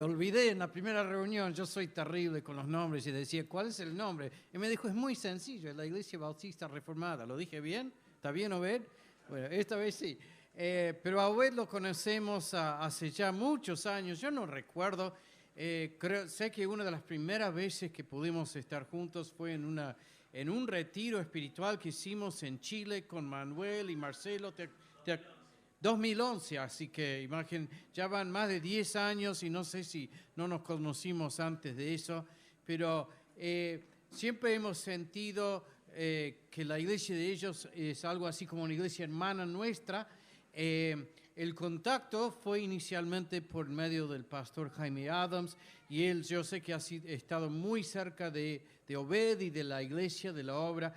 Olvidé en la primera reunión, yo soy terrible con los nombres y decía, ¿cuál es el nombre? Y me dijo, es muy sencillo, es la Iglesia Bautista Reformada. ¿Lo dije bien? ¿Está bien, Obed? Bueno, esta vez sí. Pero a Obed lo conocemos hace ya muchos años, yo no recuerdo, sé que una de las primeras veces que pudimos estar juntos fue en un retiro espiritual que hicimos en Chile con Manuel y Marcelo. 2011, así que imaginen, ya van más de 10 años y no sé si no nos conocimos antes de eso, pero siempre hemos sentido que la iglesia de ellos es algo así como una iglesia hermana nuestra. El contacto fue inicialmente por medio del pastor Jaime Adams y él, yo sé que ha estado muy cerca de Obed y de la iglesia, de la obra.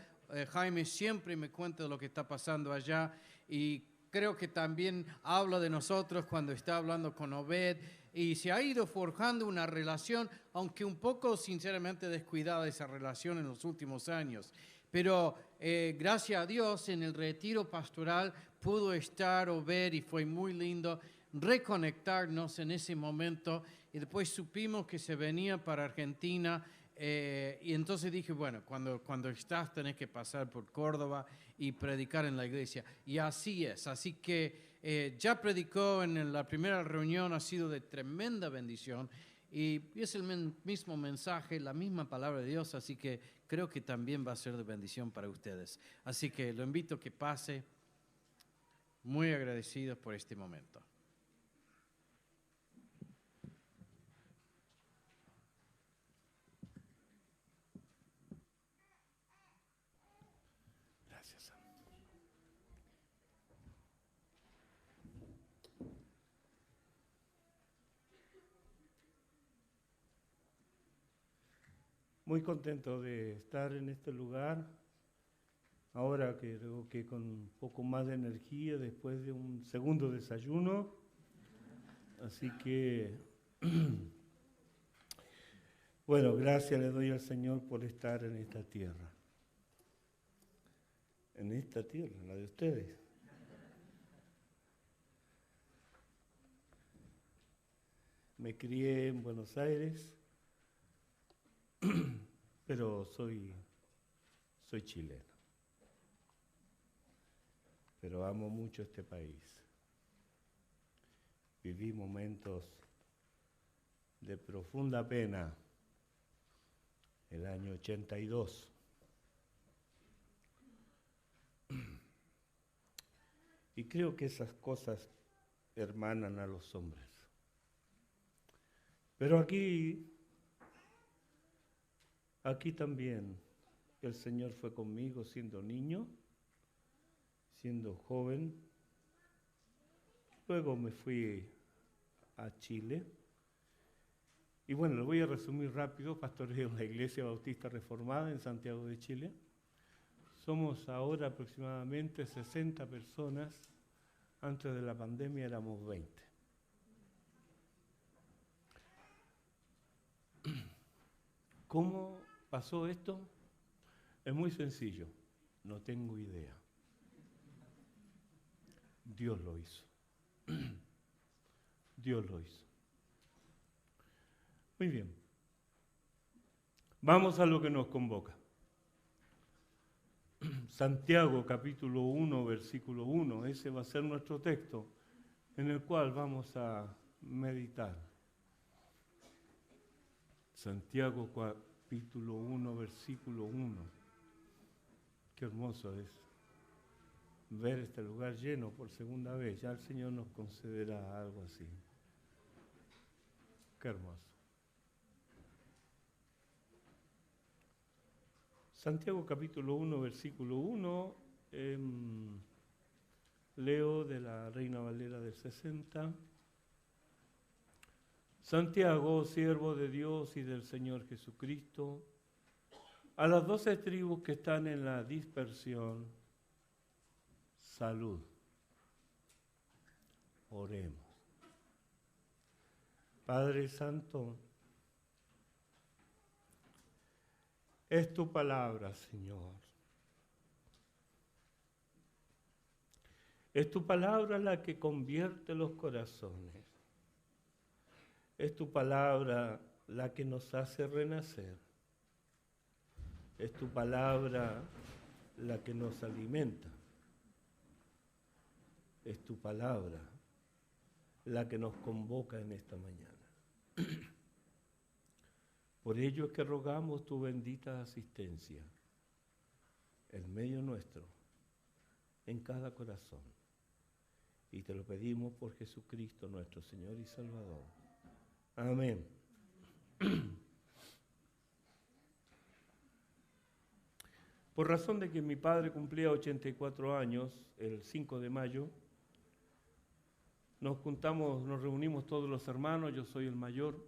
Jaime siempre me cuenta de lo que está pasando allá y creo que también habla de nosotros cuando está hablando con Obed y se ha ido forjando una relación, aunque un poco sinceramente descuidada esa relación en los últimos años. Pero gracias a Dios en el retiro pastoral pudo estar Obed y fue muy lindo reconectarnos en ese momento y después supimos que se venía para Argentina. Y entonces dije, bueno, cuando estás tenés que pasar por Córdoba y predicar en la iglesia. Y así es. Así que ya predicó en la primera reunión, ha sido de tremenda bendición. Y es el mismo mensaje, la misma palabra de Dios, así que creo que también va a ser de bendición para ustedes. Así que lo invito a que pase, muy agradecidos por este momento. Gracias. Muy contento de estar en este lugar, ahora que creo que con un poco más de energía después de un segundo desayuno, así que, bueno, gracias le doy al Señor por estar en esta tierra, la de ustedes. Me crié en Buenos Aires, pero soy chileno, pero amo mucho este país. Viví momentos de profunda pena el año 82. Y creo que esas cosas hermanan a los hombres. Pero aquí también el Señor fue conmigo siendo niño, siendo joven. Luego me fui a Chile. Y bueno, lo voy a resumir rápido. Pastoreo en la Iglesia Bautista Reformada en Santiago de Chile. Somos ahora aproximadamente 60 personas. Antes de la pandemia éramos 20. ¿Cómo pasó esto? Es muy sencillo. No tengo idea. Dios lo hizo. Dios lo hizo. Muy bien. Vamos a lo que nos convoca. Santiago capítulo 1, versículo 1. Ese va a ser nuestro texto en el cual vamos a meditar. Santiago capítulo 1, versículo 1. Qué hermoso es ver este lugar lleno por segunda vez. Ya el Señor nos concederá algo así. Qué hermoso. Santiago capítulo 1, versículo 1. Leo de la Reina Valera del 60. Santiago, siervo de Dios y del Señor Jesucristo, a las 12 tribus que están en la dispersión, salud. Oremos. Padre Santo, es tu palabra, Señor. Es tu palabra la que convierte los corazones. Es tu palabra la que nos hace renacer. Es tu palabra la que nos alimenta. Es tu palabra la que nos convoca en esta mañana. Por ello es que rogamos tu bendita asistencia en medio nuestro, en cada corazón. Y te lo pedimos por Jesucristo, nuestro Señor y Salvador. Amén. Por razón de que mi padre cumplía 84 años, el 5 de mayo, nos reunimos todos los hermanos, yo soy el mayor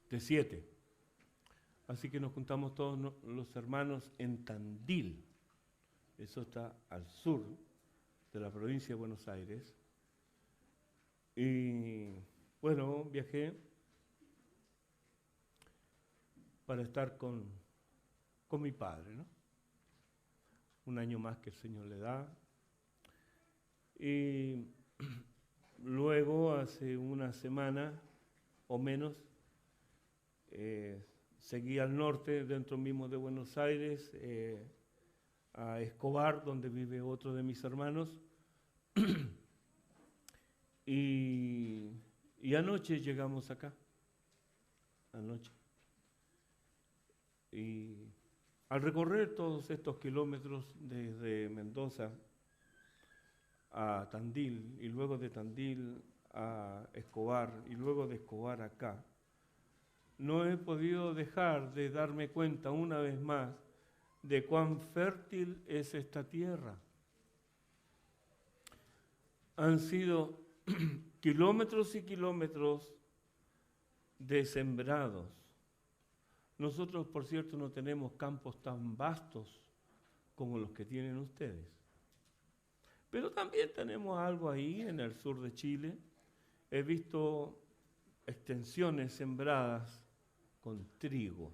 de 7. Así que nos juntamos todos los hermanos en Tandil. Eso está al sur de la provincia de Buenos Aires. Y bueno, viajé para estar con mi padre, ¿no? Un año más que el Señor le da. Y luego, hace una semana o menos, seguí al norte, dentro mismo de Buenos Aires, a Escobar, donde vive otro de mis hermanos. y anoche llegamos acá. Anoche. Y al recorrer todos estos kilómetros desde Mendoza a Tandil, y luego de Tandil a Escobar, y luego de Escobar acá, no he podido dejar de darme cuenta una vez más de cuán fértil es esta tierra. Han sido kilómetros y kilómetros de sembrados. Nosotros, por cierto, no tenemos campos tan vastos como los que tienen ustedes. Pero también tenemos algo ahí en el sur de Chile. He visto extensiones sembradas con trigo.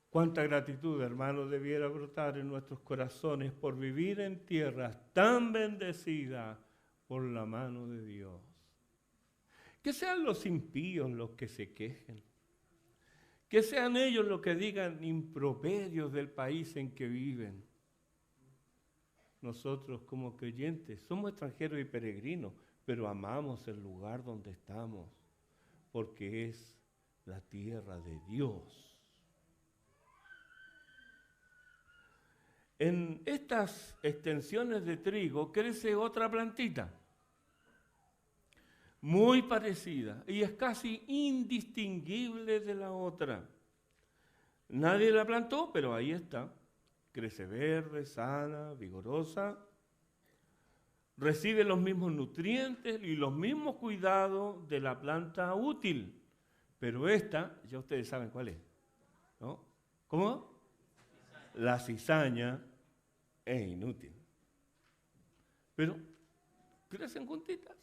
Cuánta gratitud, hermanos, debiera brotar en nuestros corazones por vivir en tierras tan bendecidas por la mano de Dios. Que sean los impíos los que se quejen. Que sean ellos los que digan improperios del país en que viven. Nosotros como creyentes somos extranjeros y peregrinos, pero amamos el lugar donde estamos, porque es la tierra de Dios. En estas extensiones de trigo crece otra plantita, muy parecida, y es casi indistinguible de la otra. Nadie la plantó, pero ahí está. Crece verde, sana, vigorosa, recibe los mismos nutrientes y los mismos cuidados de la planta útil. Pero esta, ya ustedes saben cuál es, ¿no? ¿Cómo? La cizaña es inútil. Pero crecen juntitas.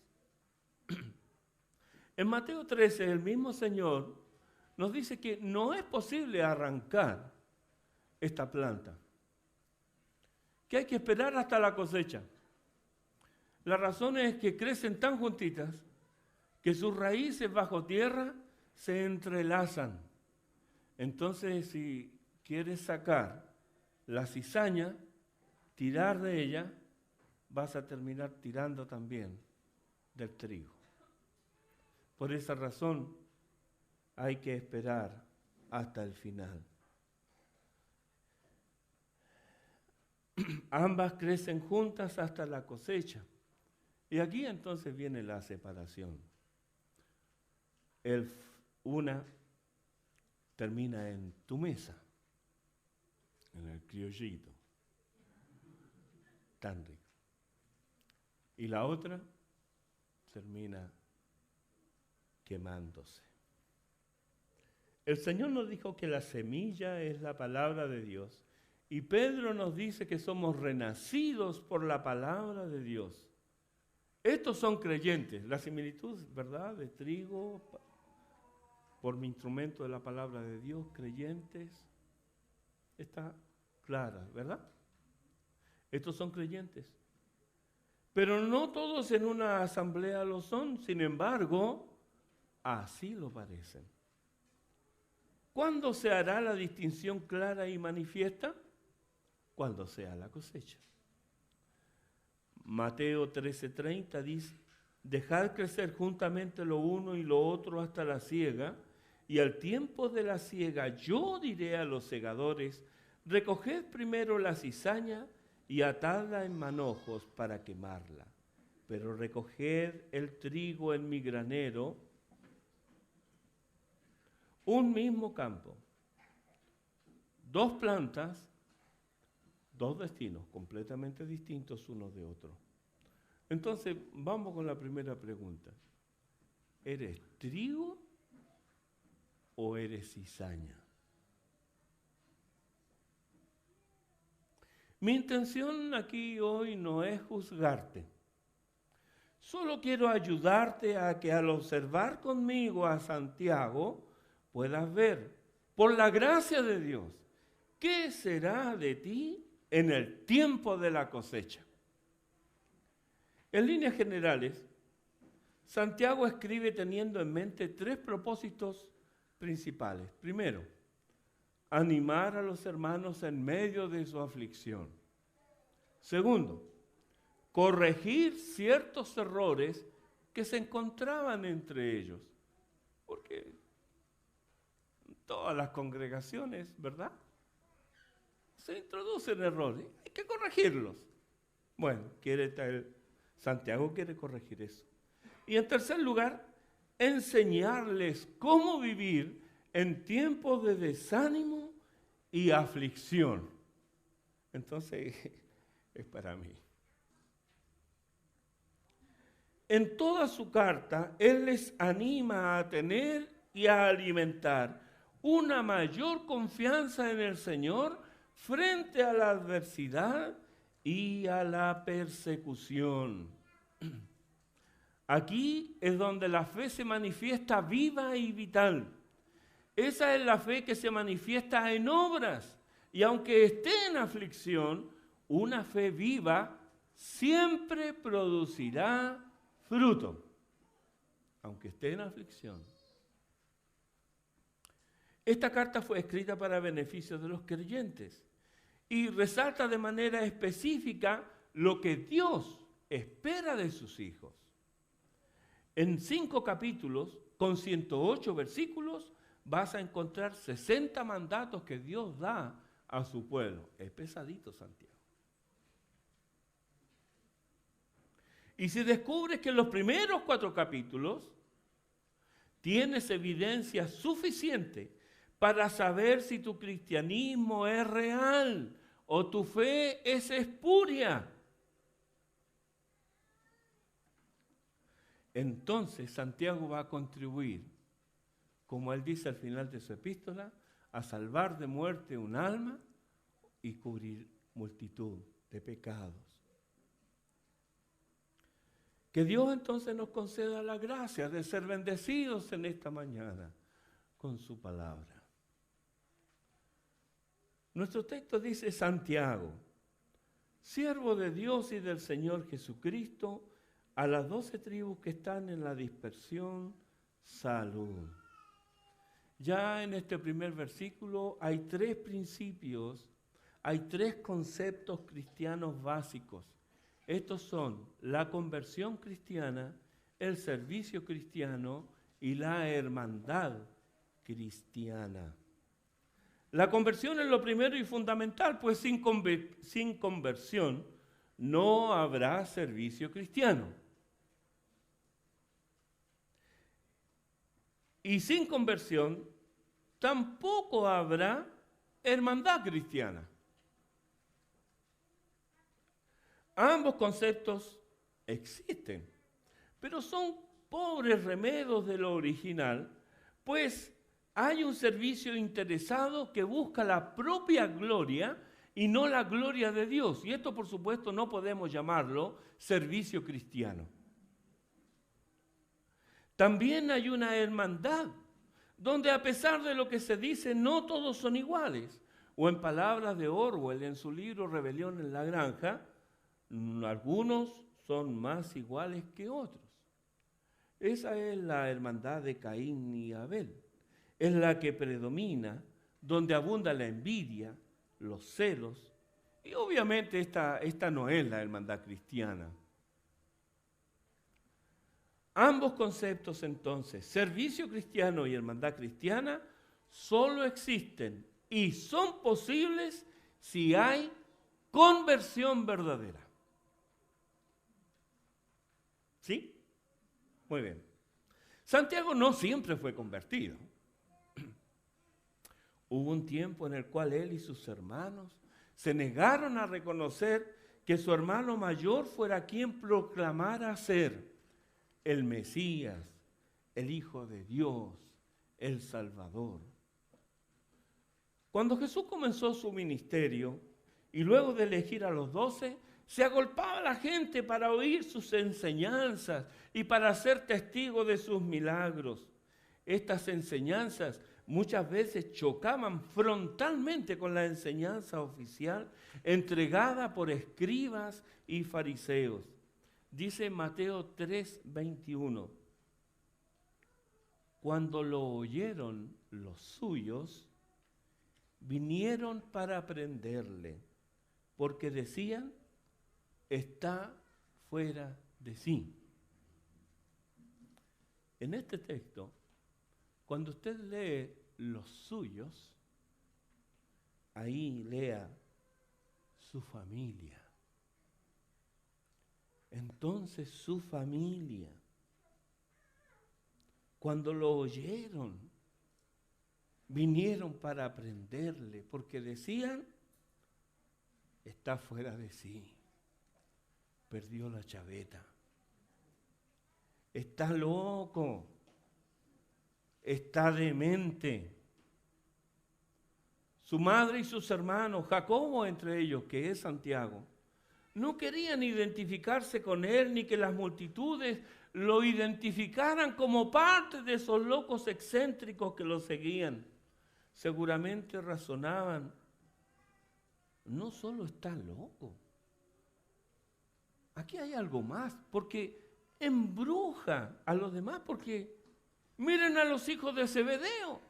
En Mateo 13, el mismo Señor nos dice que no es posible arrancar esta planta, que hay que esperar hasta la cosecha. La razón es que crecen tan juntitas que sus raíces bajo tierra se entrelazan. Entonces, si quieres sacar la cizaña, tirar de ella, vas a terminar tirando también del trigo. Por esa razón hay que esperar hasta el final. Ambas crecen juntas hasta la cosecha. Y aquí entonces viene la separación. Una termina en tu mesa, en el criollito, tan rico. Y la otra termina quemándose. El Señor nos dijo que la semilla es la palabra de Dios. Y Pedro nos dice que somos renacidos por la palabra de Dios. Estos son creyentes. La similitud, ¿verdad?, de trigo por mi instrumento de la palabra de Dios, creyentes, está clara, ¿verdad? Estos son creyentes. Pero no todos en una asamblea lo son, sin embargo, así lo parecen. ¿Cuándo se hará la distinción clara y manifiesta? Cuando sea la cosecha. Mateo 13:30 dice: dejad crecer juntamente lo uno y lo otro hasta la siega, y al tiempo de la siega yo diré a los segadores: recoged primero la cizaña y atadla en manojos para quemarla, pero recoged el trigo en mi granero. Un mismo campo, dos plantas, dos destinos completamente distintos unos de otros. Entonces, vamos con la primera pregunta. ¿Eres trigo o eres cizaña? Mi intención aquí hoy no es juzgarte. Solo quiero ayudarte a que al observar conmigo a Santiago puedas ver, por la gracia de Dios, qué será de ti en el tiempo de la cosecha. En líneas generales, Santiago escribe teniendo en mente tres propósitos principales. Primero, animar a los hermanos en medio de su aflicción. Segundo, corregir ciertos errores que se encontraban entre ellos. Porque todas las congregaciones, ¿verdad?, se introducen errores, hay que corregirlos. Bueno, Santiago quiere corregir eso. Y en tercer lugar, enseñarles cómo vivir en tiempos de desánimo y aflicción. Entonces, es para mí. En toda su carta, él les anima a tener y a alimentar una mayor confianza en el Señor frente a la adversidad y a la persecución. Aquí es donde la fe se manifiesta viva y vital. Esa es la fe que se manifiesta en obras. Y aunque esté en aflicción, una fe viva siempre producirá fruto. Aunque esté en aflicción. Esta carta fue escrita para beneficio de los creyentes y resalta de manera específica lo que Dios espera de sus hijos. En 5 capítulos, con 108 versículos, vas a encontrar 60 mandatos que Dios da a su pueblo. Es pesadito, Santiago. Y si descubres que en los primeros 4 capítulos tienes evidencia suficiente para saber si tu cristianismo es real o tu fe es espuria, entonces Santiago va a contribuir, como él dice al final de su epístola, a salvar de muerte un alma y cubrir multitud de pecados. Que Dios entonces nos conceda la gracia de ser bendecidos en esta mañana con su palabra. Nuestro texto dice: Santiago, siervo de Dios y del Señor Jesucristo, a las 12 tribus que están en la dispersión, salud. Ya en este primer versículo hay 3 principios, hay 3 conceptos cristianos básicos. Estos son la conversión cristiana, el servicio cristiano y la hermandad cristiana. La conversión es lo primero y fundamental, pues sin conversión no habrá servicio cristiano. Y sin conversión tampoco habrá hermandad cristiana. Ambos conceptos existen, pero son pobres remedios de lo original, pues hay un servicio interesado que busca la propia gloria y no la gloria de Dios. Y esto, por supuesto, no podemos llamarlo servicio cristiano. También hay una hermandad, donde a pesar de lo que se dice, no todos son iguales. O en palabras de Orwell en su libro Rebelión en la Granja, algunos son más iguales que otros. Esa es la hermandad de Caín y Abel. Es la que predomina, donde abunda la envidia, los celos, y obviamente esta no es la hermandad cristiana. Ambos conceptos entonces, servicio cristiano y hermandad cristiana, solo existen y son posibles si hay conversión verdadera. ¿Sí? Muy bien. Santiago no siempre fue convertido. Hubo un tiempo en el cual él y sus hermanos se negaron a reconocer que su hermano mayor fuera quien proclamara ser el Mesías, el Hijo de Dios, el Salvador. Cuando Jesús comenzó su ministerio y luego de elegir a los 12, se agolpaba a la gente para oír sus enseñanzas y para ser testigo de sus milagros. Estas enseñanzas muchas veces chocaban frontalmente con la enseñanza oficial entregada por escribas y fariseos. Dice Mateo 3:21, cuando lo oyeron los suyos, vinieron para prenderle, porque decían, está fuera de sí. En este texto, cuando usted lee los suyos, ahí lea su familia. Entonces su familia, cuando lo oyeron, vinieron para aprenderle, porque decían, está fuera de sí, perdió la chaveta, está loco, está demente. Su madre y sus hermanos, Jacobo entre ellos, que es Santiago, no querían identificarse con él ni que las multitudes lo identificaran como parte de esos locos excéntricos que lo seguían. Seguramente razonaban, no solo está loco, aquí hay algo más, porque embruja a los demás, porque miren a los hijos de Zebedeo,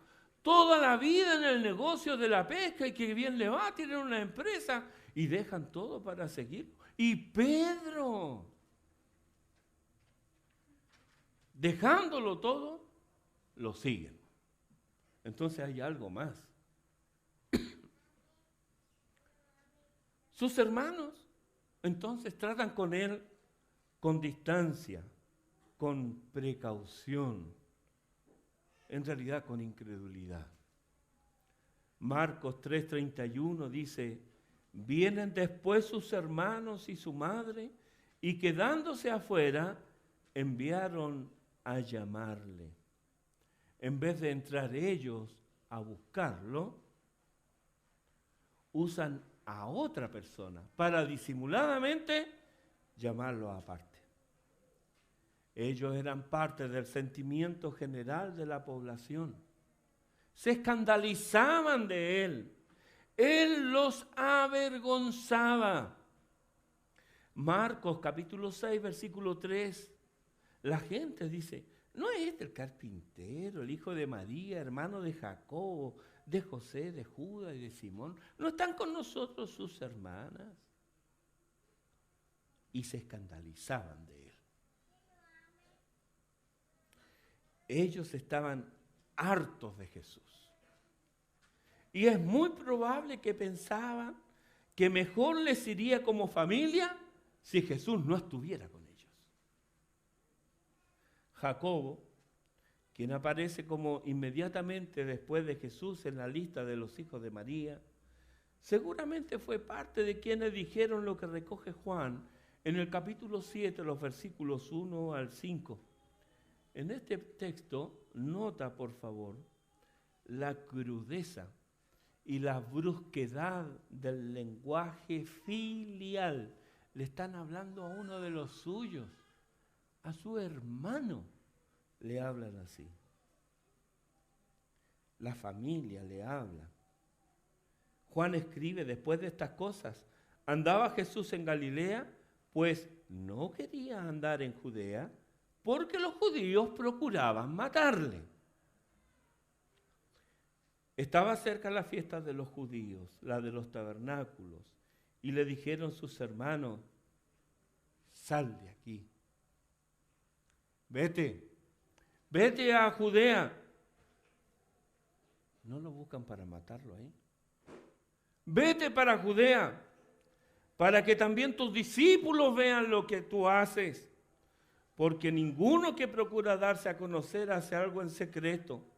toda la vida en el negocio de la pesca y que bien le va, tienen una empresa y dejan todo para seguir. Y Pedro, dejándolo todo, lo siguen. Entonces hay algo más. Sus hermanos, entonces tratan con él con distancia, con precaución, en realidad con incredulidad. Marcos 3:31 dice, vienen después sus hermanos y su madre, y quedándose afuera, enviaron a llamarle. En vez de entrar ellos a buscarlo, usan a otra persona para disimuladamente llamarlo aparte. Ellos eran parte del sentimiento general de la población. Se escandalizaban de él. Él los avergonzaba. Marcos capítulo 6, versículo 3. La gente dice, ¿no es este el carpintero, el hijo de María, hermano de Jacobo, de José, de Judas y de Simón? ¿No están con nosotros sus hermanas? Y se escandalizaban de él. Ellos estaban hartos de Jesús. Y es muy probable que pensaban que mejor les iría como familia si Jesús no estuviera con ellos. Jacobo, quien aparece como inmediatamente después de Jesús en la lista de los hijos de María, seguramente fue parte de quienes dijeron lo que recoge Juan en el capítulo 7, los versículos 1 al 5. En este texto, nota por favor la crudeza y la brusquedad del lenguaje filial. Le están hablando a uno de los suyos, a su hermano le hablan así. La familia le habla. Juan escribe después de estas cosas, andaba Jesús en Galilea, pues no quería andar en Judea porque los judíos procuraban matarle. Estaba cerca la fiesta de los judíos, la de los tabernáculos, y le dijeron sus hermanos: sal de aquí, vete a Judea. No lo buscan para matarlo ahí. Vete para Judea, para que también tus discípulos vean lo que tú haces, porque ninguno que procura darse a conocer hace algo en secreto.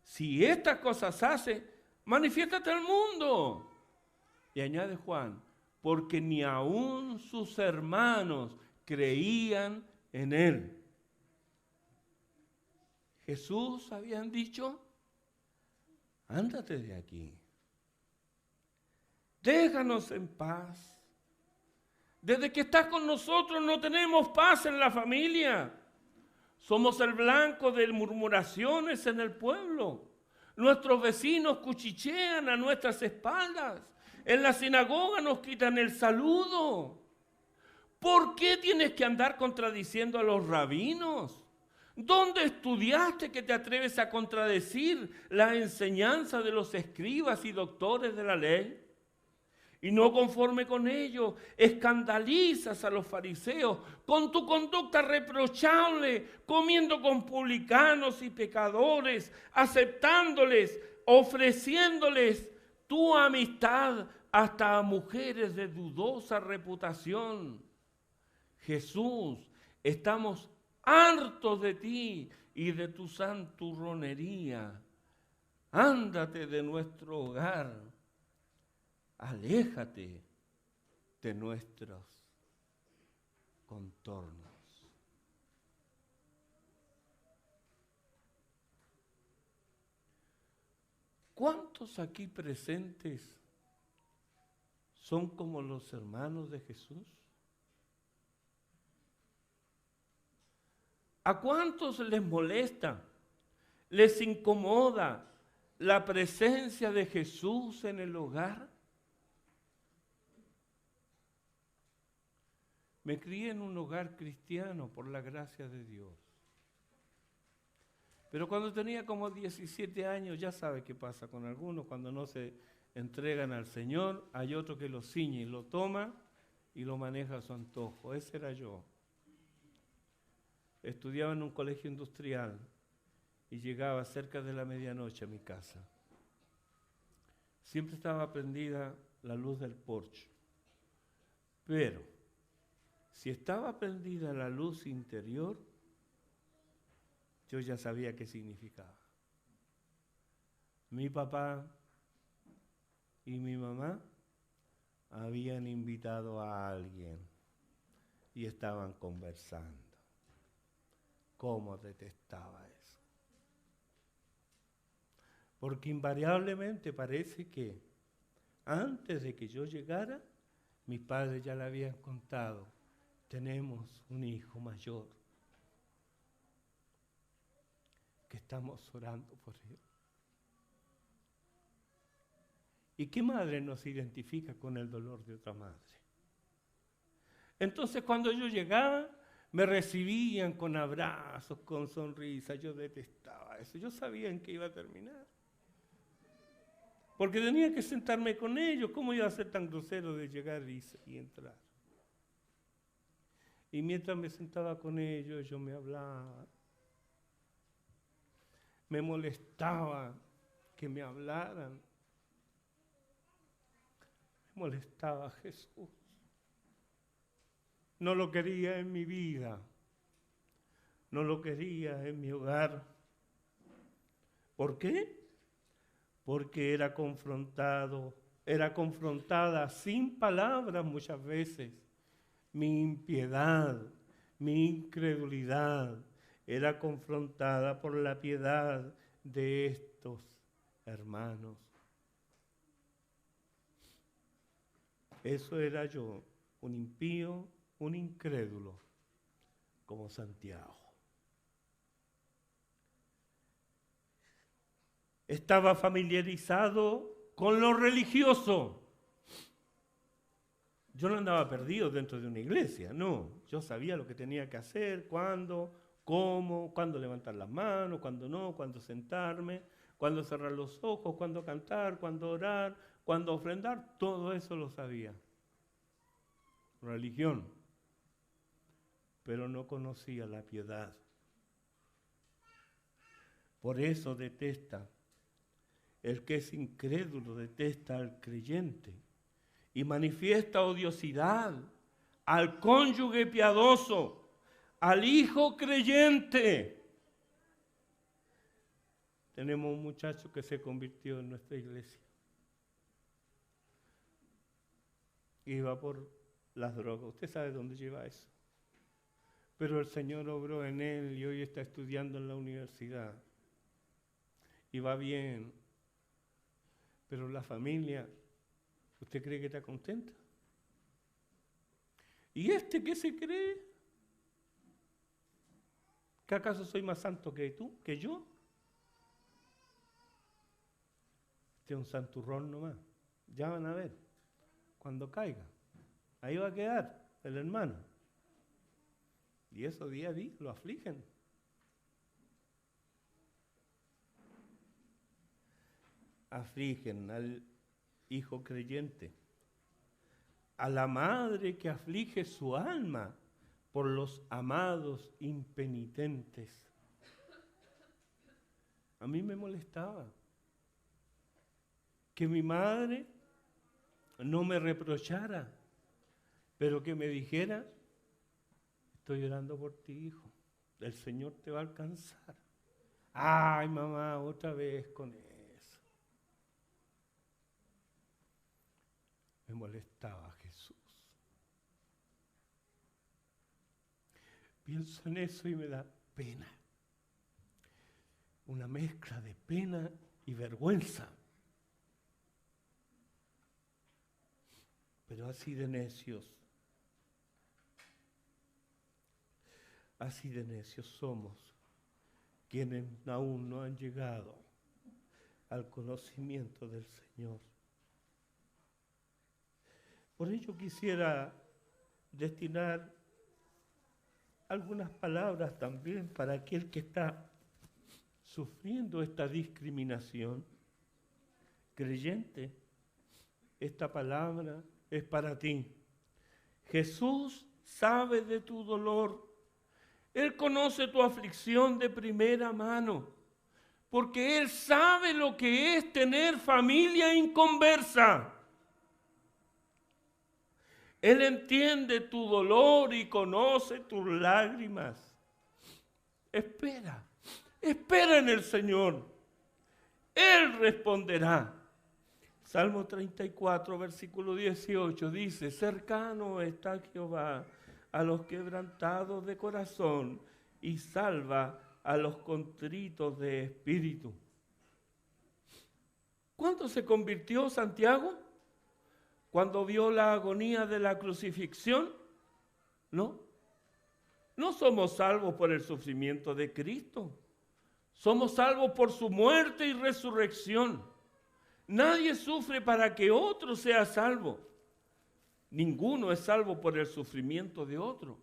Si estas cosas hace, manifiéstate al mundo. Y añade Juan, porque ni aun sus hermanos creían en él. Jesús habían dicho: ándate de aquí, déjanos en paz. Desde que estás con nosotros no tenemos paz en la familia. Somos el blanco de murmuraciones en el pueblo. Nuestros vecinos cuchichean a nuestras espaldas. En la sinagoga nos quitan el saludo. ¿Por qué tienes que andar contradiciendo a los rabinos? ¿Dónde estudiaste que te atreves a contradecir la enseñanza de los escribas y doctores de la ley? Y no conforme con ello, escandalizas a los fariseos con tu conducta reprochable, comiendo con publicanos y pecadores, aceptándoles, ofreciéndoles tu amistad hasta a mujeres de dudosa reputación. Jesús, estamos hartos de ti y de tu santurronería. Ándate de nuestro hogar. Aléjate de nuestros contornos. ¿Cuántos aquí presentes son como los hermanos de Jesús? ¿A cuántos les molesta, les incomoda la presencia de Jesús en el hogar? Me crié en un hogar cristiano por la gracia de Dios. Pero cuando tenía como 17 años, ya sabe qué pasa con algunos, cuando no se entregan al Señor, hay otro que lo ciñe y lo toma y lo maneja a su antojo. Ese era yo. Estudiaba en un colegio industrial y llegaba cerca de la medianoche a mi casa. Siempre estaba prendida la luz del porche, pero si estaba prendida la luz interior, yo ya sabía qué significaba. Mi papá y mi mamá habían invitado a alguien y estaban conversando. ¿Cómo detestaba eso? Porque invariablemente parece que antes de que yo llegara, mis padres ya le habían contado: tenemos un hijo mayor que estamos orando por él. ¿Y qué madre nos identifica con el dolor de otra madre? Entonces cuando yo llegaba, me recibían con abrazos, con sonrisas. Yo detestaba eso. Yo sabía en qué iba a terminar. Porque tenía que sentarme con ellos. ¿Cómo iba a ser tan grosero de llegar y entrar? Y mientras me sentaba con ellos, yo me hablaba. Me molestaba que me hablaran. Me molestaba Jesús. No lo quería en mi vida. No lo quería en mi hogar. ¿Por qué? Porque era confrontada sin palabras muchas veces. Mi impiedad, mi incredulidad, era confrontada por la piedad de estos hermanos. Eso era yo, un impío, un incrédulo, como Santiago. Estaba familiarizado con lo religioso. Yo no andaba perdido dentro de una iglesia, no. Yo sabía lo que tenía que hacer, cuándo, cómo, cuándo levantar las manos, cuándo no, cuándo sentarme, cuándo cerrar los ojos, cuándo cantar, cuándo orar, cuándo ofrendar. Todo eso lo sabía. Religión. Pero no conocía la piedad. Por eso detesta. El que es incrédulo detesta al creyente y manifiesta odiosidad al cónyuge piadoso, al hijo creyente. Tenemos un muchacho que se convirtió en nuestra iglesia. Iba por las drogas. Usted sabe dónde lleva eso. Pero el Señor obró en él y hoy está estudiando en la universidad. Y va bien. Pero la familia, ¿usted cree que está contenta? ¿Y este qué se cree? ¿Que acaso soy más santo que tú, que yo? Este es un santurrón nomás. Ya van a ver. Cuando caiga. Ahí va a quedar el hermano. Y eso día a día lo afligen. Afligen al hijo creyente, a la madre que aflige su alma por los amados impenitentes. A mí me molestaba que mi madre no me reprochara, pero que me dijera: estoy orando por ti, hijo, el Señor te va a alcanzar. Ay, mamá, otra vez con eso. Me molestaba Jesús. Pienso en eso y me da pena. Una mezcla de pena y vergüenza. Pero así de necios somos quienes aún no han llegado al conocimiento del Señor. Por ello quisiera destinar algunas palabras también para aquel que está sufriendo esta discriminación. Creyente, esta palabra es para ti. Jesús sabe de tu dolor. Él conoce tu aflicción de primera mano, porque Él sabe lo que es tener familia inconversa. Él entiende tu dolor y conoce tus lágrimas. Espera en el Señor. Él responderá. Salmo 34, versículo 18 dice: cercano está Jehová a los quebrantados de corazón y salva a los contritos de espíritu. ¿Cuándo se convirtió Santiago? ¿Cuando vio la agonía de la crucifixión? No. No somos salvos por el sufrimiento de Cristo. Somos salvos por su muerte y resurrección. Nadie sufre para que otro sea salvo. Ninguno es salvo por el sufrimiento de otro.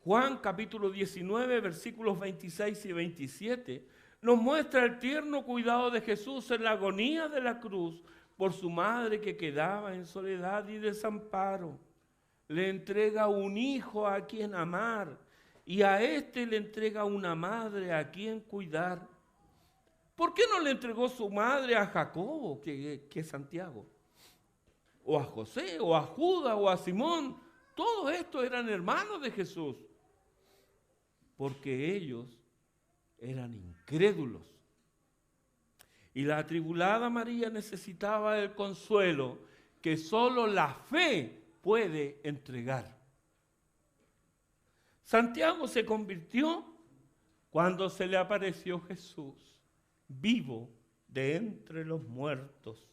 Juan capítulo 19, versículos 26 y 27, nos muestra el tierno cuidado de Jesús en la agonía de la cruz por su madre que quedaba en soledad y desamparo. Le entrega un hijo a quien amar y a este le entrega una madre a quien cuidar. ¿Por qué no le entregó su madre a Jacobo, que es Santiago? O a José, o a Judas, o a Simón. Todos estos eran hermanos de Jesús. Porque ellos eran incrédulos. Y la atribulada María necesitaba el consuelo que solo la fe puede entregar. Santiago se convirtió cuando se le apareció Jesús, vivo de entre los muertos.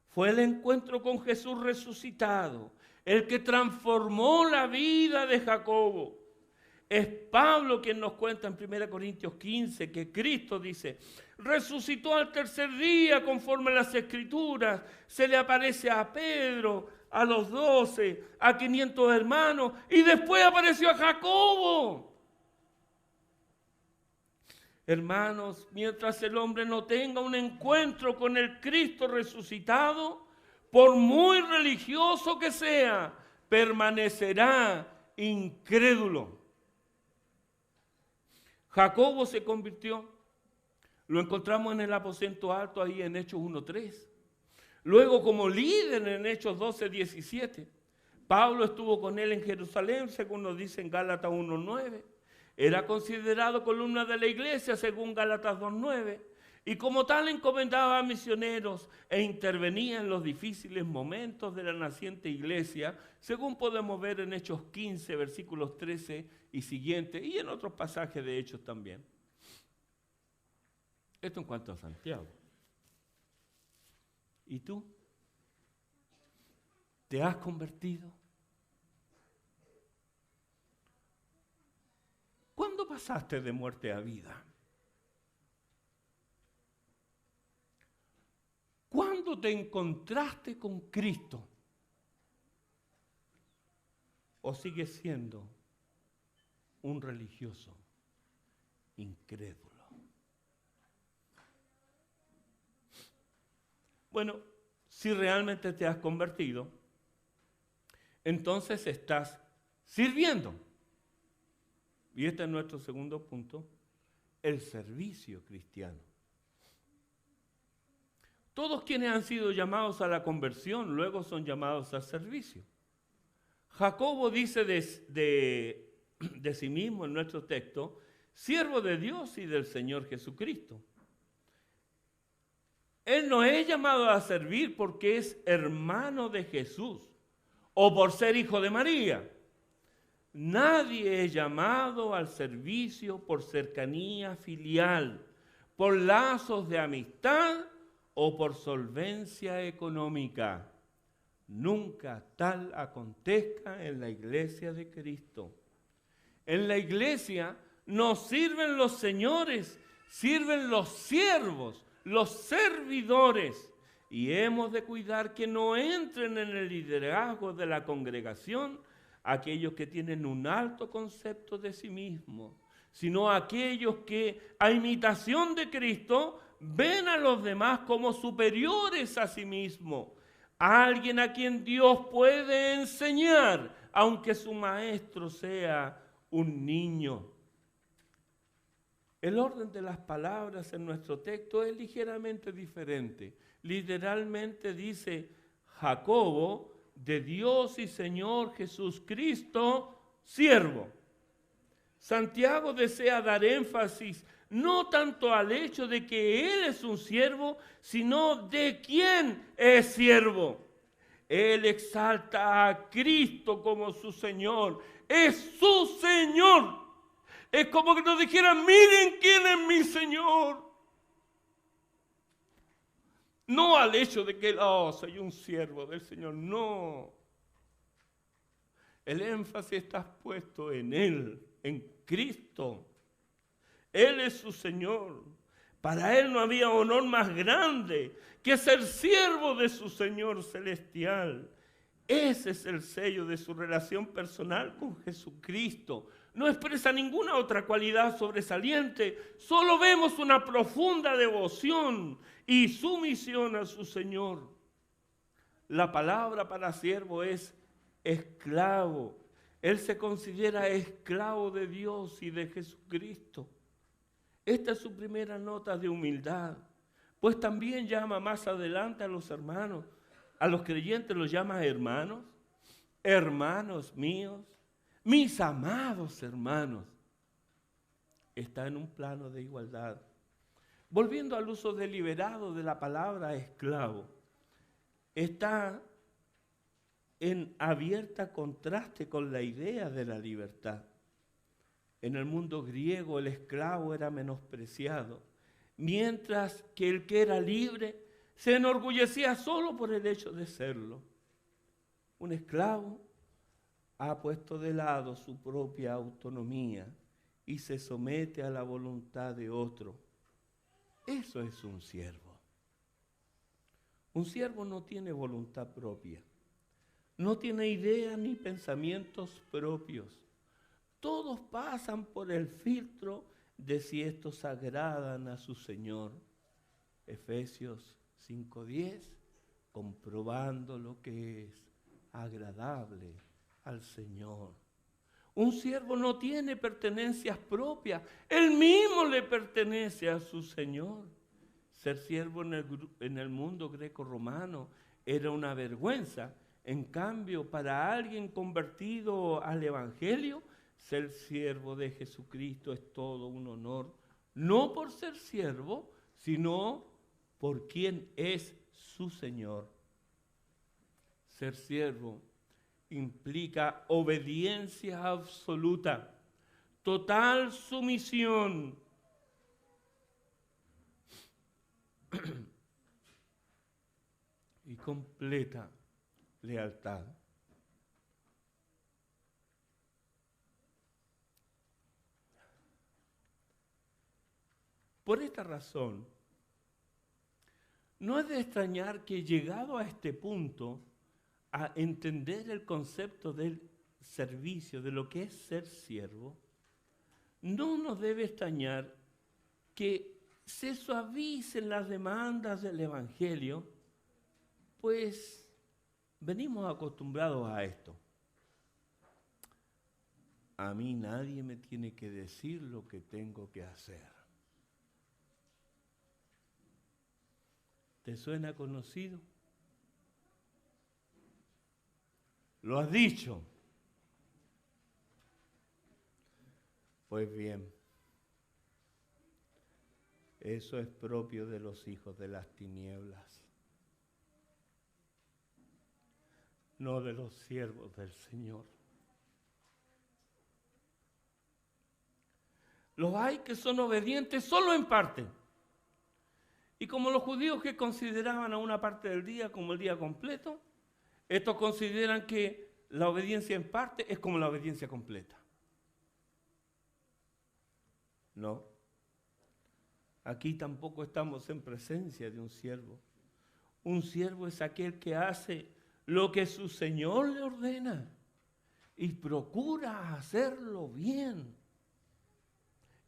Fue el encuentro con Jesús resucitado, el que transformó la vida de Jacobo. Es Pablo quien nos cuenta en 1 Corintios 15 que Cristo dice, resucitó al tercer día conforme a las Escrituras, se le aparece a Pedro, a los 12, a 500 hermanos y después apareció a Jacobo. Hermanos, mientras el hombre no tenga un encuentro con el Cristo resucitado, por muy religioso que sea, permanecerá incrédulo. Jacobo se convirtió, lo encontramos en el aposento alto ahí en Hechos 1:3. Luego como líder en Hechos 12:17. Pablo estuvo con él en Jerusalén, según nos dice en Gálatas 1:9. Era considerado columna de la iglesia, según Gálatas 2:9. Y como tal encomendaba a misioneros e intervenía en los difíciles momentos de la naciente iglesia, según podemos ver en Hechos 15, versículos 13 y siguientes, y en otros pasajes de Hechos también. Esto en cuanto a Santiago. ¿Y tú? ¿Te has convertido? ¿Cuándo pasaste de muerte a vida? ¿Cuándo te encontraste con Cristo? ¿O sigues siendo un religioso incrédulo? Bueno, si realmente te has convertido, entonces estás sirviendo. Y este es nuestro segundo punto, el servicio cristiano. Todos quienes han sido llamados a la conversión luego son llamados al servicio. Jacobo dice de sí mismo en nuestro texto, siervo de Dios y del Señor Jesucristo. Él no es llamado a servir porque es hermano de Jesús o por ser hijo de María. Nadie es llamado al servicio por cercanía filial, por lazos de amistad o por solvencia económica. Nunca tal acontezca en la iglesia de Cristo. En la iglesia no sirven los señores, sirven los siervos, los servidores. Y hemos de cuidar que no entren en el liderazgo de la congregación aquellos que tienen un alto concepto de sí mismos, sino aquellos que, a imitación de Cristo, ven a los demás como superiores a sí mismos. Alguien a quien Dios puede enseñar, aunque su maestro sea un niño. El orden de las palabras en nuestro texto es ligeramente diferente. Literalmente dice Jacobo, de Dios y Señor Jesucristo, siervo. Santiago desea dar énfasis no tanto al hecho de que Él es un siervo, sino de quién es siervo. Él exalta a Cristo como su Señor. Es su Señor. Es como que nos dijeran, miren quién es mi Señor. No al hecho de que, soy un siervo del Señor. No. El énfasis está puesto en Él, en Cristo. Él es su Señor. Para Él no había honor más grande que ser siervo de su Señor celestial. Ese es el sello de su relación personal con Jesucristo. No expresa ninguna otra cualidad sobresaliente. Solo vemos una profunda devoción y sumisión a su Señor. La palabra para siervo es esclavo. Él se considera esclavo de Dios y de Jesucristo. Esta es su primera nota de humildad. Pues también llama más adelante a los hermanos, a los creyentes los llama hermanos, hermanos míos, mis amados hermanos. Está en un plano de igualdad. Volviendo al uso deliberado de la palabra esclavo, está en abierta contraste con la idea de la libertad. En el mundo griego el esclavo era menospreciado, mientras que el que era libre se enorgullecía solo por el hecho de serlo. Un esclavo ha puesto de lado su propia autonomía y se somete a la voluntad de otro. Eso es un siervo. Un siervo no tiene voluntad propia, no tiene ideas ni pensamientos propios. Todos pasan por el filtro de si estos agradan a su Señor. Efesios 5:10, comprobando lo que es agradable al Señor. Un siervo no tiene pertenencias propias, él mismo le pertenece a su Señor. Ser siervo en el mundo greco-romano era una vergüenza. En cambio, para alguien convertido al Evangelio, ser siervo de Jesucristo es todo un honor, no por ser siervo, sino por quien es su Señor. Ser siervo implica obediencia absoluta, total sumisión y completa lealtad. Por esta razón, no es de extrañar que llegado a este punto, a entender el concepto del servicio, de lo que es ser siervo, no nos debe extrañar que se suavicen las demandas del Evangelio, pues venimos acostumbrados a esto. A mí nadie me tiene que decir lo que tengo que hacer. ¿Te suena conocido? ¿Lo has dicho? Pues bien, eso es propio de los hijos de las tinieblas, no de los siervos del Señor. Los hay que son obedientes solo en parte. Y como los judíos que consideraban a una parte del día como el día completo, estos consideran que la obediencia en parte es como la obediencia completa. No. Aquí tampoco estamos en presencia de un siervo. Un siervo es aquel que hace lo que su Señor le ordena y procura hacerlo bien.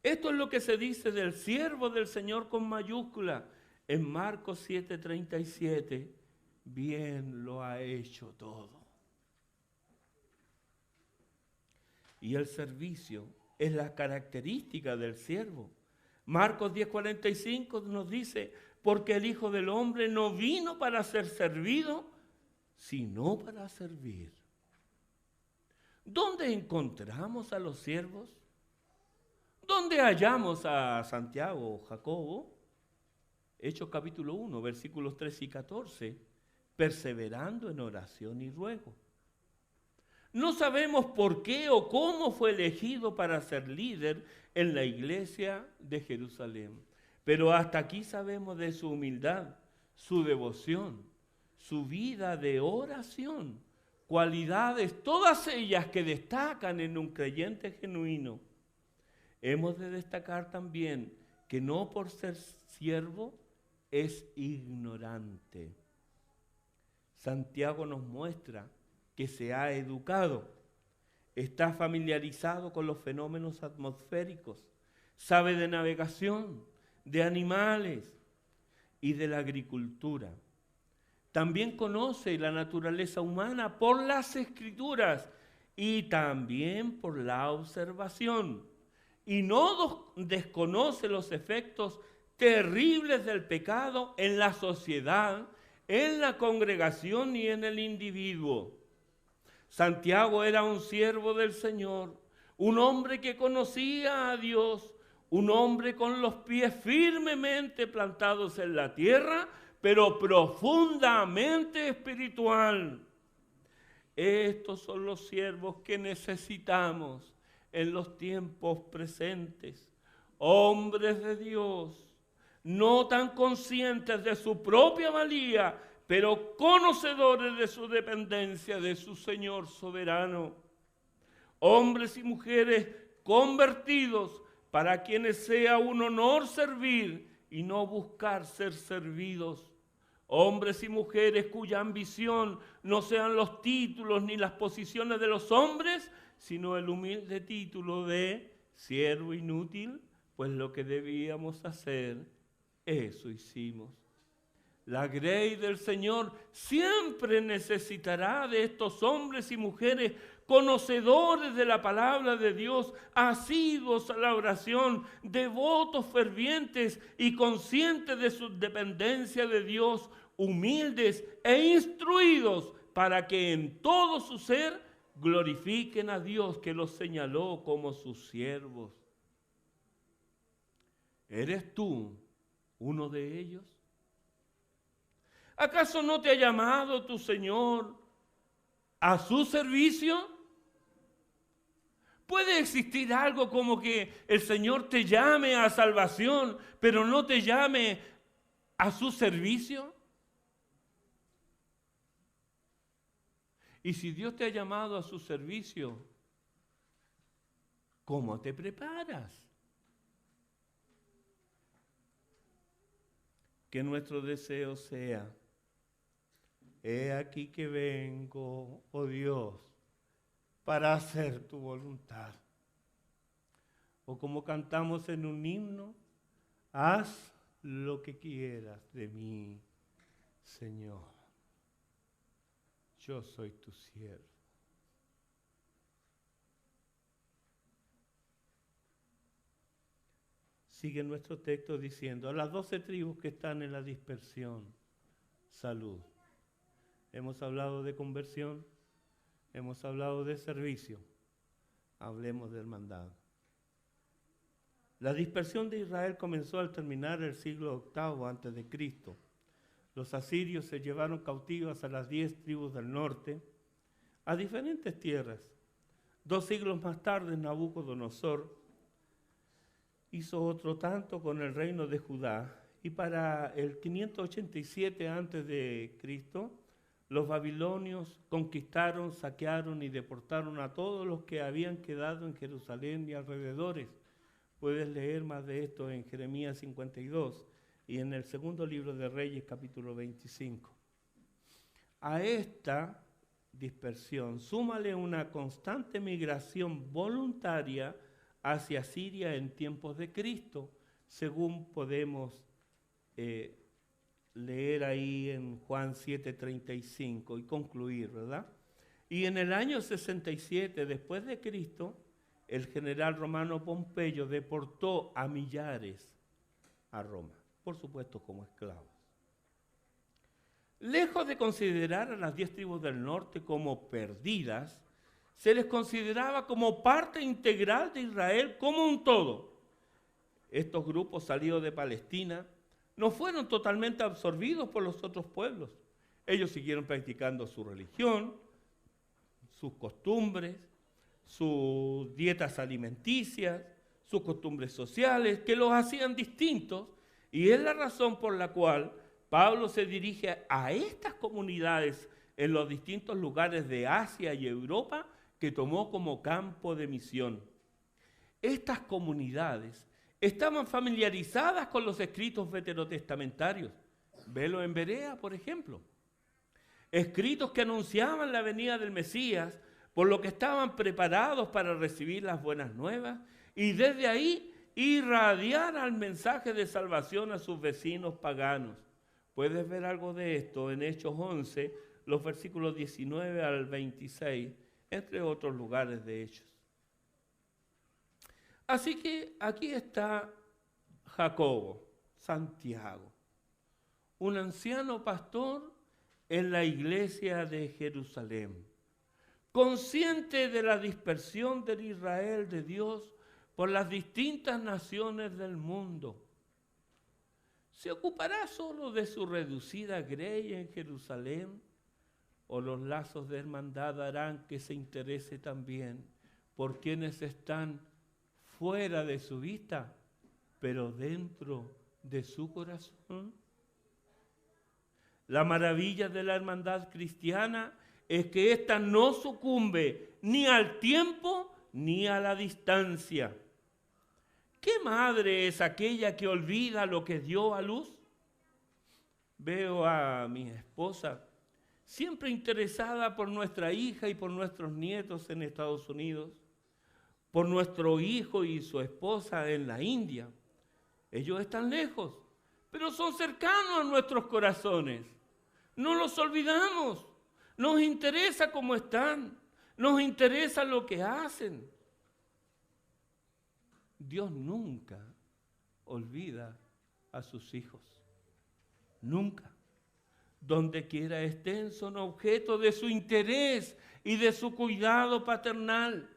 Esto es lo que se dice del siervo del Señor con mayúscula. En Marcos 7:37, bien lo ha hecho todo. Y el servicio es la característica del siervo. Marcos 10:45 nos dice, porque el Hijo del Hombre no vino para ser servido, sino para servir. ¿Dónde encontramos a los siervos? ¿Dónde hallamos a Santiago o Jacobo? Hechos capítulo 1, versículos 13 y 14, perseverando en oración y ruego. No sabemos por qué o cómo fue elegido para ser líder en la iglesia de Jerusalén, pero hasta aquí sabemos de su humildad, su devoción, su vida de oración, cualidades, todas ellas que destacan en un creyente genuino. Hemos de destacar también que no por ser siervo es ignorante. Santiago nos muestra que se ha educado, está familiarizado con los fenómenos atmosféricos, sabe de navegación, de animales y de la agricultura. También conoce la naturaleza humana por las Escrituras y también por la observación. Y no desconoce los efectos terribles del pecado en la sociedad, en la congregación y en el individuo. Santiago era un siervo del Señor, un hombre que conocía a Dios, un hombre con los pies firmemente plantados en la tierra, pero profundamente espiritual. Estos son los siervos que necesitamos en los tiempos presentes. Hombres de Dios, no tan conscientes de su propia valía, pero conocedores de su dependencia de su Señor soberano. hombres y mujeres convertidos, para quienes sea un honor servir y no buscar ser servidos. Hombres y mujeres cuya ambición no sean los títulos ni las posiciones de los hombres, sino el humilde título de siervo inútil, pues lo que debíamos hacer, eso hicimos. La grey del Señor siempre necesitará de estos hombres y mujeres conocedores de la palabra de Dios, asiduos a la oración, devotos fervientes y conscientes de su dependencia de Dios, humildes e instruidos para que en todo su ser glorifiquen a Dios que los señaló como sus siervos. ¿Eres tú uno de ellos? ¿Acaso no te ha llamado tu Señor a su servicio? ¿Puede existir algo como que el Señor te llame a salvación, pero no te llame a su servicio? Y si Dios te ha llamado a su servicio, ¿cómo te preparas? Que nuestro deseo sea: he aquí que vengo, oh Dios, para hacer tu voluntad. O como cantamos en un himno, haz lo que quieras de mí, Señor. Yo soy tu siervo. Sigue nuestro texto diciendo: a las 12 tribus que están en la dispersión, salud. Hemos hablado de conversión, hemos hablado de servicio, hablemos de hermandad. La dispersión de Israel comenzó al terminar el siglo VIII a.C. Los asirios se llevaron cautivas a las 10 tribus del norte a diferentes tierras. 2 siglos más tarde, Nabucodonosor hizo otro tanto con el reino de Judá, y para el 587 a.C., los babilonios conquistaron, saquearon y deportaron a todos los que habían quedado en Jerusalén y alrededores. Puedes leer más de esto en Jeremías 52 y en el segundo libro de Reyes, capítulo 25. A esta dispersión súmale una constante migración voluntaria hacia Siria en tiempos de Cristo, según podemos leer ahí en Juan 7:35 y concluir, ¿verdad? Y en el año 67 después de Cristo, el general romano Pompeyo deportó a millares a Roma, por supuesto como esclavos. Lejos de considerar a las 10 tribus del norte como perdidas, se les consideraba como parte integral de Israel como un todo. Estos grupos salidos de Palestina no fueron totalmente absorbidos por los otros pueblos. Ellos siguieron practicando su religión, sus costumbres, sus dietas alimenticias, sus costumbres sociales, que los hacían distintos, y es la razón por la cual Pablo se dirige a estas comunidades en los distintos lugares de Asia y Europa que tomó como campo de misión. Estas comunidades estaban familiarizadas con los escritos veterotestamentarios. Velo en Berea, por ejemplo. Escritos que anunciaban la venida del Mesías, por lo que estaban preparados para recibir las buenas nuevas y desde ahí irradiar al mensaje de salvación a sus vecinos paganos. Puedes ver algo de esto en Hechos 11, los versículos 19 al 26, entre otros lugares de Hechos. Así que aquí está Jacobo, Santiago, un anciano pastor en la iglesia de Jerusalén, consciente de la dispersión del Israel de Dios por las distintas naciones del mundo. ¿Se ocupará solo de su reducida grey en Jerusalén? ¿O los lazos de hermandad harán que se interese también por quienes están fuera de su vista, pero dentro de su corazón? La maravilla de la hermandad cristiana es que ésta no sucumbe ni al tiempo, ni a la distancia. ¿Qué madre es aquella que olvida lo que dio a luz? Veo a mi esposa siempre interesada por nuestra hija y por nuestros nietos en Estados Unidos, por nuestro hijo y su esposa en la India. Ellos están lejos, pero son cercanos a nuestros corazones. No los olvidamos. Nos interesa cómo están. Nos interesa lo que hacen. Dios nunca olvida a sus hijos. Nunca. Donde quiera estén, son objeto de su interés y de su cuidado paternal.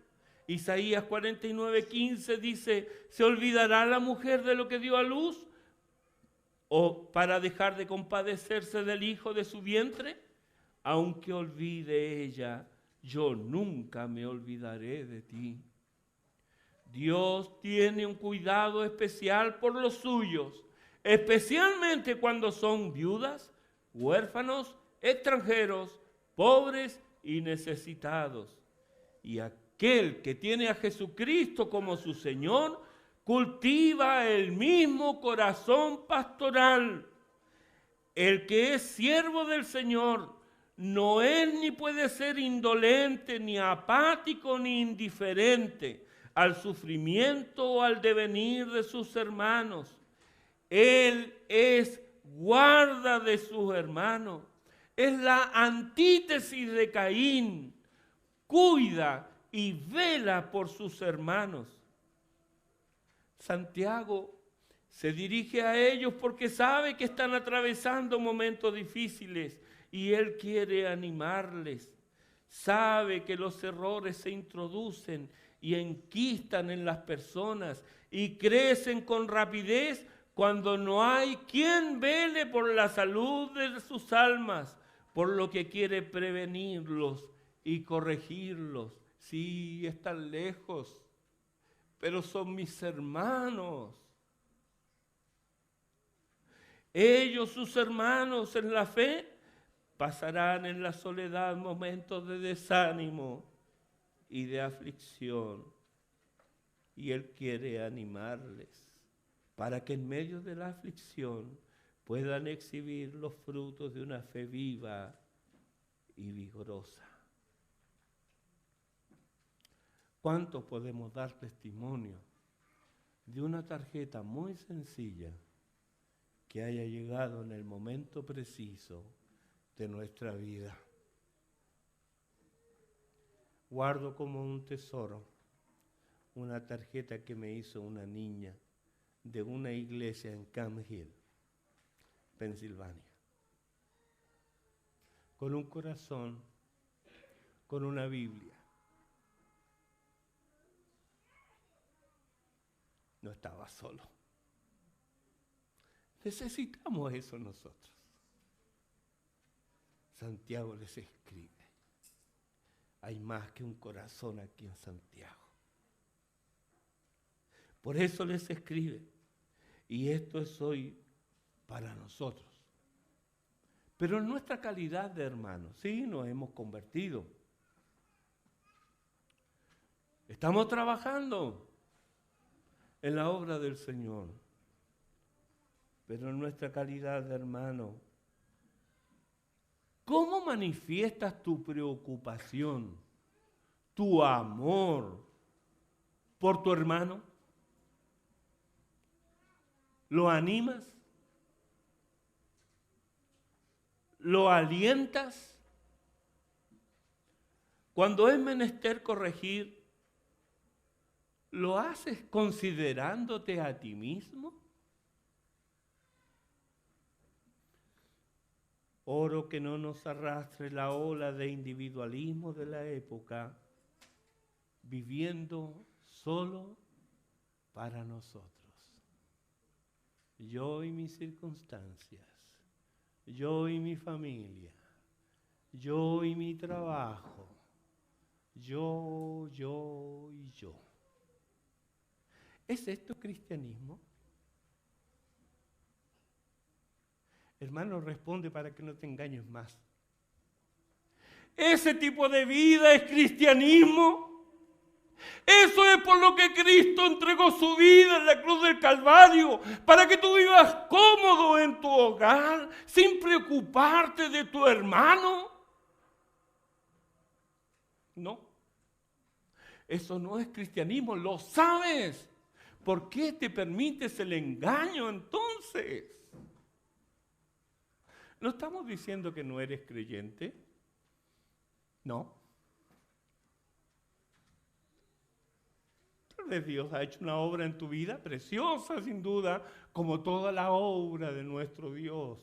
Isaías 49:15 dice, ¿se olvidará la mujer de lo que dio a luz? ¿O para dejar de compadecerse del hijo de su vientre? Aunque olvide ella, yo nunca me olvidaré de ti. Dios tiene un cuidado especial por los suyos, especialmente cuando son viudas, huérfanos, extranjeros, pobres y necesitados. Y aquel que tiene a Jesucristo como su Señor, cultiva el mismo corazón pastoral. El que es siervo del Señor no es ni puede ser indolente, ni apático, ni indiferente al sufrimiento o al devenir de sus hermanos. Él es guarda de sus hermanos. Es la antítesis de Caín. Cuida y vela por sus hermanos. Santiago se dirige a ellos porque sabe que están atravesando momentos difíciles y él quiere animarles. Sabe que los errores se introducen y enquistan en las personas y crecen con rapidez cuando no hay quien vele por la salud de sus almas, por lo que quiere prevenirlos y corregirlos. Sí, están lejos, pero son mis hermanos. Ellos, sus hermanos en la fe, pasarán en la soledad momentos de desánimo y de aflicción. Y Él quiere animarles para que en medio de la aflicción puedan exhibir los frutos de una fe viva y vigorosa. ¿Cuánto podemos dar testimonio de una tarjeta muy sencilla que haya llegado en el momento preciso de nuestra vida? Guardo como un tesoro una tarjeta que me hizo una niña de una iglesia en Camp Hill, Pensilvania, con un corazón, con una Biblia. No estaba solo. Necesitamos eso nosotros. Santiago les escribe. Hay más que un corazón aquí en Santiago. Por eso les escribe. Y esto es hoy para nosotros. Pero en nuestra calidad de hermanos, sí, nos hemos convertido. Estamos trabajando en la obra del Señor. Pero en nuestra calidad de hermano, ¿cómo manifiestas tu preocupación, tu amor por tu hermano? ¿Lo animas? ¿Lo alientas? Cuando es menester corregir, ¿lo haces considerándote a ti mismo? Oro que no nos arrastre la ola de individualismo de la época, viviendo solo para nosotros. Yo y mis circunstancias, yo y mi familia, yo y mi trabajo, yo y yo. ¿Es esto cristianismo? Hermano, responde para que no te engañes más. Ese tipo de vida es cristianismo. Eso es por lo que Cristo entregó su vida en la cruz del Calvario, para que tú vivas cómodo en tu hogar, sin preocuparte de tu hermano. No, eso no es cristianismo, lo sabes. ¿Por qué te permites el engaño entonces? ¿No estamos diciendo que no eres creyente? No. Tal vez Dios ha hecho una obra en tu vida preciosa, sin duda, como toda la obra de nuestro Dios.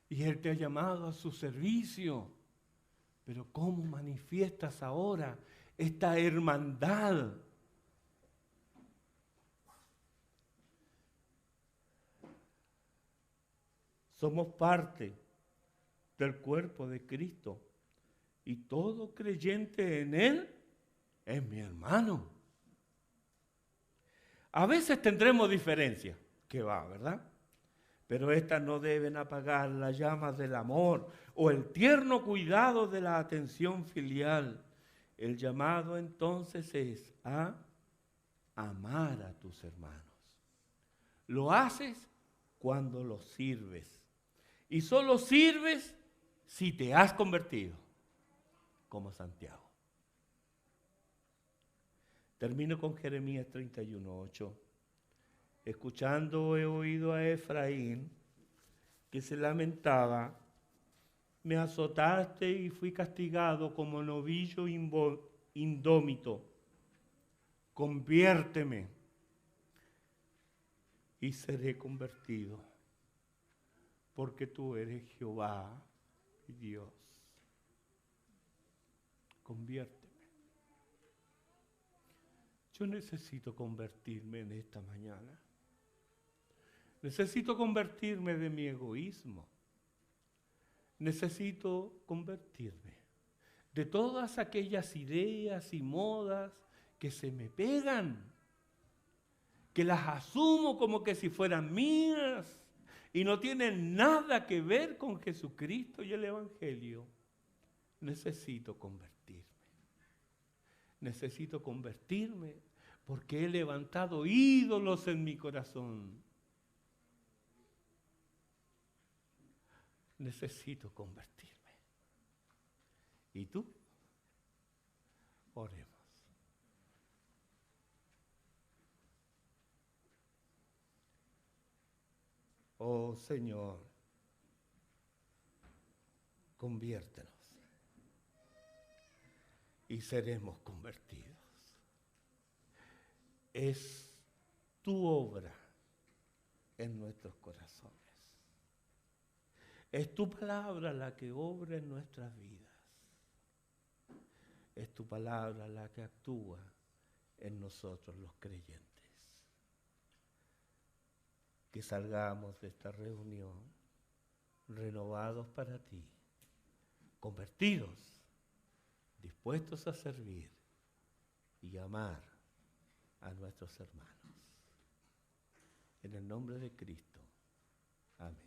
Y Él te ha llamado a su servicio. Pero ¿cómo manifiestas ahora esta hermandad? Somos parte del cuerpo de Cristo y todo creyente en Él es mi hermano. A veces tendremos diferencias, que va, ¿verdad? Pero estas no deben apagar las llamas del amor o el tierno cuidado de la atención filial. El llamado entonces es a amar a tus hermanos. Lo haces cuando los sirves. Y solo sirves si te has convertido, como Santiago. Termino con Jeremías 31:8. Escuchando he oído a Efraín que se lamentaba: me azotaste y fui castigado como novillo indómito. Conviérteme y seré convertido, porque tú eres Jehová y Dios. Conviérteme. Yo necesito convertirme en esta mañana. Necesito convertirme de mi egoísmo. Necesito convertirme de todas aquellas ideas y modas que se me pegan, que las asumo como que si fueran mías y no tienen nada que ver con Jesucristo y el Evangelio. Necesito convertirme. Necesito convertirme porque he levantado ídolos en mi corazón. Necesito convertirme. ¿Y tú? Oremos. Oh Señor, conviértenos y seremos convertidos. Es tu obra en nuestros corazones. Es tu palabra la que obra en nuestras vidas. Es tu palabra la que actúa en nosotros los creyentes. Que salgamos de esta reunión renovados para ti, convertidos, dispuestos a servir y amar a nuestros hermanos. En el nombre de Cristo. Amén.